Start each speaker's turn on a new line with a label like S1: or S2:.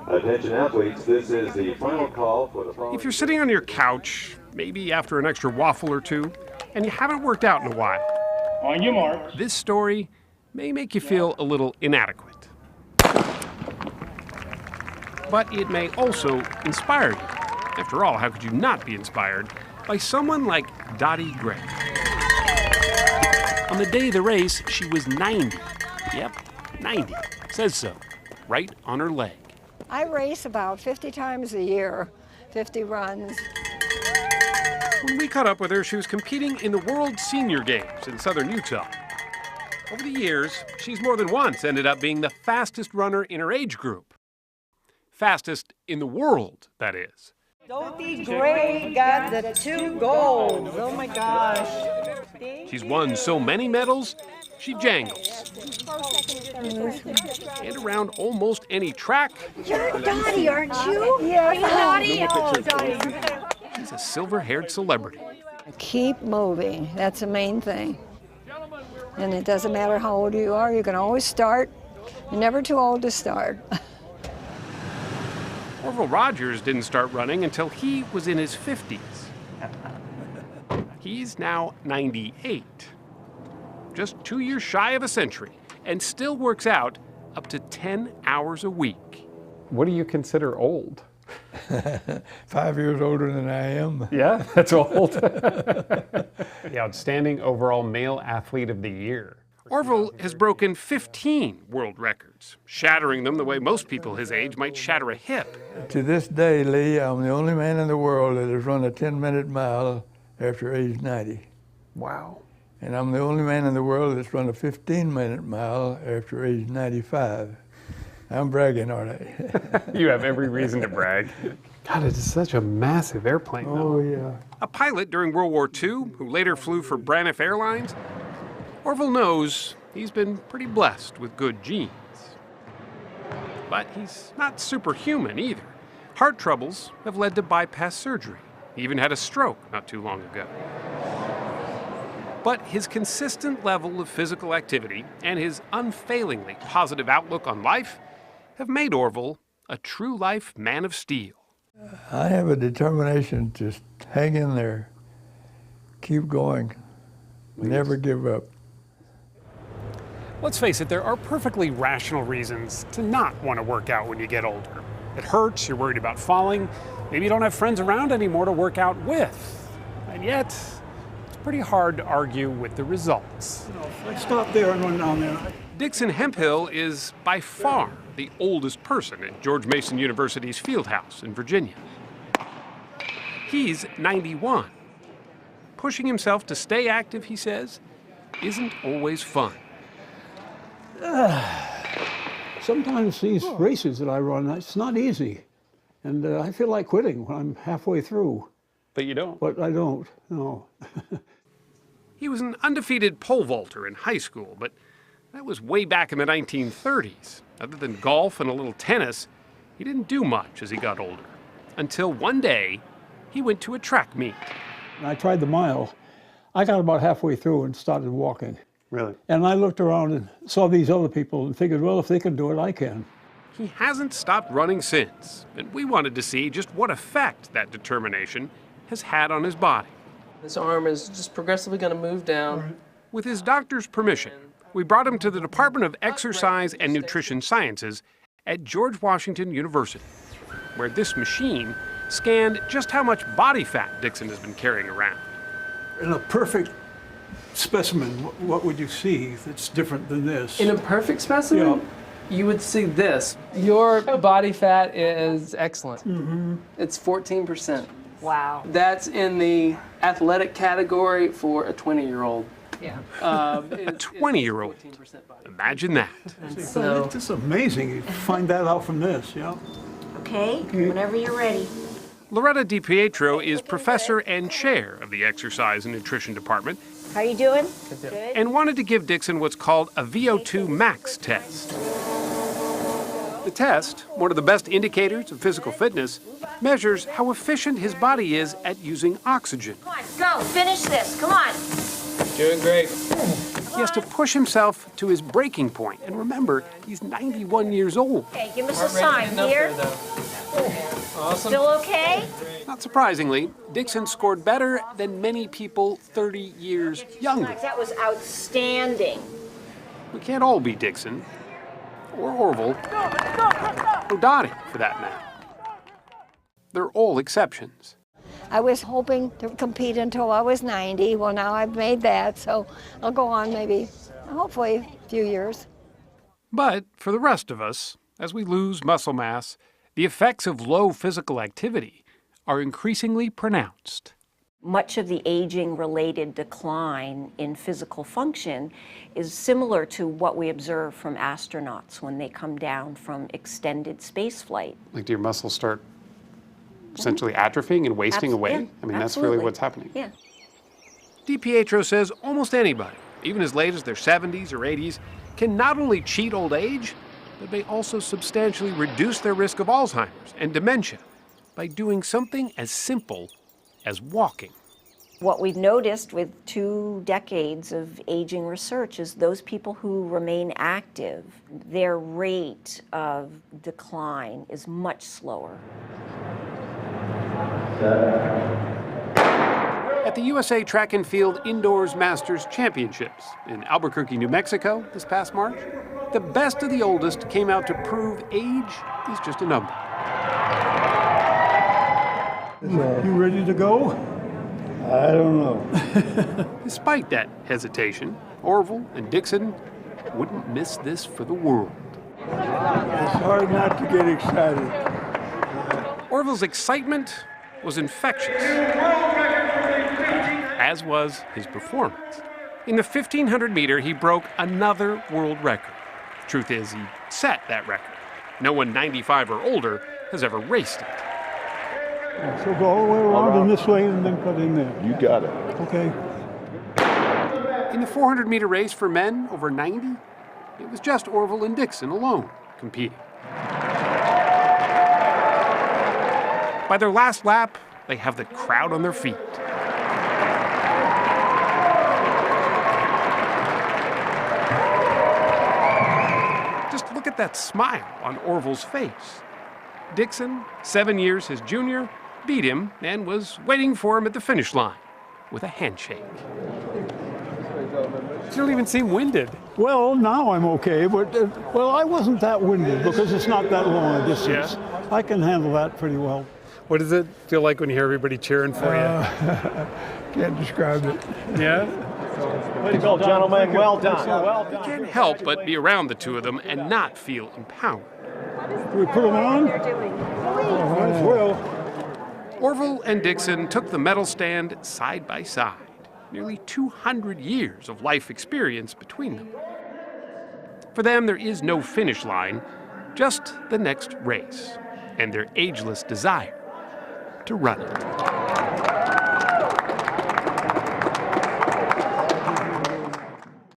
S1: Attention athletes, this is the final call for the following.
S2: If you're sitting on your couch, maybe after an extra waffle or two, and you haven't worked out in a while,
S3: On your mark.
S2: this story may make you feel a little inadequate. But it may also inspire you. After all, how could you not be inspired by someone like Dottie Gray? On the day of the race, she was 90. Yep, 90. Says so, right on her leg.
S4: I race about 50 times a year, 50 runs.
S2: When we caught up with her, she was competing in the World Senior Games in southern Utah. Over the years, she's more than once ended up being the fastest runner in her age group. Fastest in the world, that is.
S4: Dottie Gray got the 2 golds. Oh my gosh.
S2: She's won so many medals, she jangles. And around almost any track,
S5: You're Dottie, aren't you?
S4: Yes.
S5: Dottie? Oh, Dottie.
S2: she's a silver-haired celebrity.
S4: Keep moving. That's the main thing. And it doesn't matter how old you are, you can always start. You're never too old to start.
S2: Orville Rogers didn't start running until he was in his 50s. He's now 98. Just 2 years shy of a century, and still works out up to 10 hours a week.
S6: What do you consider old?
S7: 5 years older than I am.
S6: Yeah, that's old. The outstanding overall male athlete of the year.
S2: Orville has broken 15 world records, shattering them the way most people his age might shatter a hip.
S7: To this day, Lee, I'm the only man in the world that has run a 10-minute mile after age 90.
S6: Wow.
S7: And I'm the only man in the world that's run a 15-minute mile after age 95. I'm bragging, aren't I?
S6: You have every reason to brag. God, it's such a massive airplane, though.
S7: Oh, yeah.
S2: A pilot during World War II, who later flew for Braniff Airlines, Orville knows he's been pretty blessed with good genes. But he's not superhuman either. Heart troubles have led to bypass surgery. He even had a stroke not too long ago. But his consistent level of physical activity and his unfailingly positive outlook on life have made Orville a true life man of steel.
S7: I have a determination to hang in there, keep going, never give up.
S2: Let's face it, there are perfectly rational reasons to not want to work out when you get older. It hurts, you're worried about falling, maybe you don't have friends around anymore to work out with. And yet, it's pretty hard to argue with the results.
S3: Let's stop there and run down there.
S2: Dixon Hemphill is by far the oldest person at George Mason University's Fieldhouse in Virginia. He's 91. Pushing himself to stay active, he says, isn't always fun.
S3: Sometimes these races that I run, it's not easy. And I feel like quitting when I'm halfway through.
S6: But you don't.
S3: But I don't, no.
S2: He was an undefeated pole vaulter in high school, but that was way back in the 1930s. Other than golf and a little tennis, he didn't do much as he got older. Until one day, he went to a track meet.
S3: And I tried the mile. I got about halfway through and started walking.
S6: Really?
S3: And I looked around and saw these other people and figured, well, if they can do it, I can.
S2: He hasn't stopped running since, and we wanted to see just what effect that determination has had on his body.
S8: His arm is just progressively going to move down.
S2: With his doctor's permission, we brought him to the Department of Exercise and Nutrition Sciences at George Washington University, where this machine scanned just how much body fat Dixon has been carrying around.
S3: In a perfect specimen, what would you see that's different than this?
S8: In a perfect specimen, you would see this. Your body fat is excellent. It's 14%.
S5: Wow.
S8: That's in the athletic category for a 20-year-old.
S5: Yeah.
S2: A 20-year-old. Imagine that.
S8: So,
S3: It's amazing. You find that out from this, yeah.
S5: Okay, whenever you're ready.
S2: Loretta DiPietro is professor and chair of the Exercise and Nutrition Department
S5: How you doing? Good.
S2: and wanted to give Dixon what's called a VO2 max test. The test, one of the best indicators of physical fitness, measures how efficient his body is at using oxygen.
S5: Come on, go, finish this, come on.
S8: doing great.
S2: He has to push himself to his breaking point. And remember, he's 91 years old.
S5: Okay, give us a sign here.
S8: Awesome.
S5: Still okay?
S2: Not surprisingly, Dixon scored better than many people 30 years younger.
S5: That was outstanding.
S2: We can't all be Dixon, or Orville, or Dottie, for that matter. They're all exceptions.
S4: I was hoping to compete until I was 90. Well, now I've made that, so I'll go on maybe, hopefully, a few years.
S2: But for the rest of us, as we lose muscle mass, the effects of low physical activity are increasingly pronounced.
S5: Much of the aging-related decline in physical function is similar to what we observe from astronauts when they come down from extended spaceflight.
S2: Like, do your muscles start essentially atrophying and wasting away?
S5: Yeah,
S2: I mean, that's
S5: absolutely.
S2: really what's happening.
S5: Yeah.
S2: DiPietro says almost anybody, even as late as their 70s or 80s, can not only cheat old age, but may also substantially reduce their risk of Alzheimer's and dementia by doing something as simple as walking.
S5: What we've noticed with 2 decades of aging research is those people who remain active, their rate of decline is much slower.
S2: At the USA Track and Field Indoors Masters Championships in Albuquerque, New Mexico this past March, the best of the oldest came out to prove age is just a number.
S3: You ready to go?
S7: I don't know.
S2: Despite that hesitation, Orville and Dixon wouldn't miss this for the world.
S7: It's hard not to get excited.
S2: Orville's excitement was infectious, as was his performance. In the 1500 meter, he broke another world record. Truth is, he set that record. No one 95 or older has ever raced it.
S3: So go all the way around and this way and then cut in there.
S1: You got it.
S3: Okay.
S2: In the 400 meter race for men over 90, it was just Orville and Dixon alone competing. By their last lap, they have the crowd on their feet. Just look at that smile on Orville's face. Dixon, 7 years his junior, beat him and was waiting for him at the finish line with a handshake.
S6: You don't even seem winded.
S3: Well, now I'm okay, but, well, I wasn't that winded because it's not that long a distance.
S6: Yeah.
S3: I can handle that pretty well.
S6: What does it feel like when you hear everybody cheering for
S7: Can't describe it.
S6: you? Yeah?
S9: Way to go, gentlemen. Well done. Well done.
S2: Can't help but be around the two of them and not feel empowered.
S3: Do we put them on? All right, well.
S2: Orville and Dixon took the medal stand side by side. Nearly 200 years of life experience between them. For them, there is no finish line, just the next race, and their ageless desire to run it.